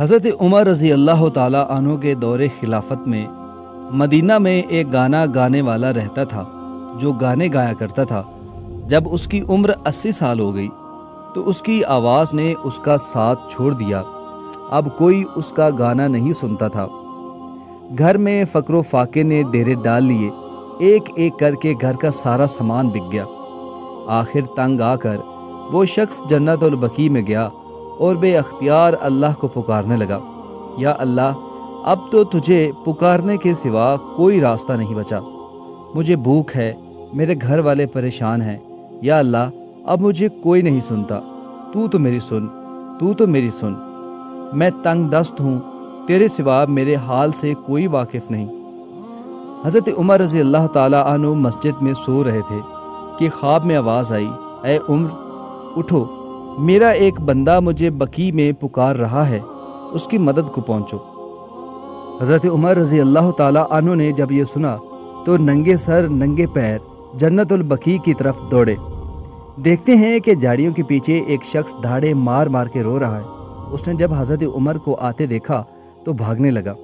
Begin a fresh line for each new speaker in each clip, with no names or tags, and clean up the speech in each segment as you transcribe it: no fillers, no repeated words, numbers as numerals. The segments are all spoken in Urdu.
حضرت عمر رضی اللہ تعالیٰ عنہ کے دور خلافت میں مدینہ میں ایک گانا گانے والا رہتا تھا جو گانے گایا کرتا تھا۔ جب اس کی عمر 80 سال ہو گئی تو اس کی آواز نے اس کا ساتھ چھوڑ دیا۔ اب کوئی اس کا گانا نہیں سنتا تھا۔ گھر میں فقر و فاقے نے ڈیرے ڈال لیے، ایک ایک کر کے گھر کا سارا سامان بک گیا۔ آخر تنگ آ کر وہ شخص جنت البقیع میں گیا اور بے اختیار اللہ کو پکارنے لگا، یا اللہ، اب تو تجھے پکارنے کے سوا کوئی راستہ نہیں بچا۔ مجھے بھوک ہے، میرے گھر والے پریشان ہیں، یا اللہ اب مجھے کوئی نہیں سنتا، تو تو میری سن۔ میں تنگ دست ہوں، تیرے سوا میرے حال سے کوئی واقف نہیں۔ حضرت عمر رضی اللہ تعالیٰ عنہ مسجد میں سو رہے تھے کہ خواب میں آواز آئی، اے عمر اٹھو، میرا ایک بندہ مجھے بقیع میں پکار رہا ہے، اس کی مدد کو پہنچو۔ حضرت عمر رضی اللہ تعالیٰ عنہ نے جب یہ سنا تو ننگے سر ننگے پیر جنت البقیع کی طرف دوڑے۔ دیکھتے ہیں کہ جھاڑیوں کے پیچھے ایک شخص دھاڑے مار مار کے رو رہا ہے۔ اس نے جب حضرت عمر کو آتے دیکھا تو بھاگنے لگا،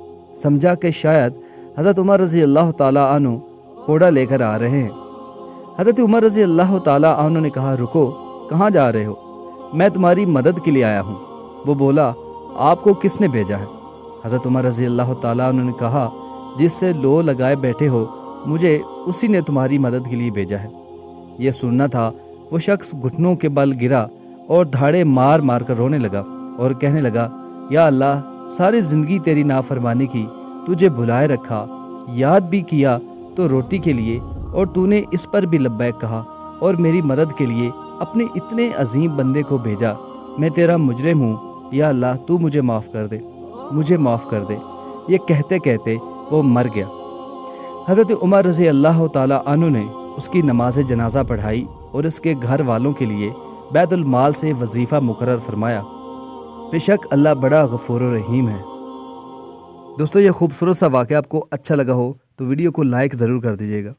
سمجھا کہ شاید حضرت عمر رضی اللہ تعالیٰ عنہ کوڑا لے کر آ رہے ہیں۔ حضرت عمر رضی اللہ تعالیٰ عنہ نے کہا، رکو، کہاں جا رہے ہو؟ میں تمہاری مدد کے لیے آیا ہوں۔ وہ بولا، آپ کو کس نے بھیجا ہے؟ حضرت عمر رضی اللہ تعالیٰ عنہ نے کہا، جس سے لو لگائے بیٹھے ہو، مجھے اسی نے تمہاری مدد کے لیے بھیجا ہے۔ یہ سننا تھا، وہ شخص گھٹنوں کے بل گرا اور دھاڑے مار مار کر رونے لگا اور کہنے لگا، یا اللہ، ساری زندگی تیری نافرمانی کی، تجھے بھلائے رکھا، یاد بھی کیا تو روٹی کے لیے، اور تو نے اس پر بھی لبیک کہا اور میری مدد کے لیے اپنے اتنے عظیم بندے کو بھیجا۔ میں تیرا مجرم ہوں، یا اللہ تو مجھے معاف کر دے، مجھے معاف کر دے۔ یہ کہتے کہتے وہ مر گیا۔ حضرت عمر رضی اللہ تعالیٰ عنہ نے اس کی نماز جنازہ پڑھائی اور اس کے گھر والوں کے لیے بیت المال سے وظیفہ مقرر فرمایا۔ بے شک اللہ بڑا غفور و رحیم ہے۔ دوستو، یہ خوبصورت سا واقعہ آپ کو اچھا لگا ہو تو ویڈیو کو لائک ضرور کر دیجیے گا۔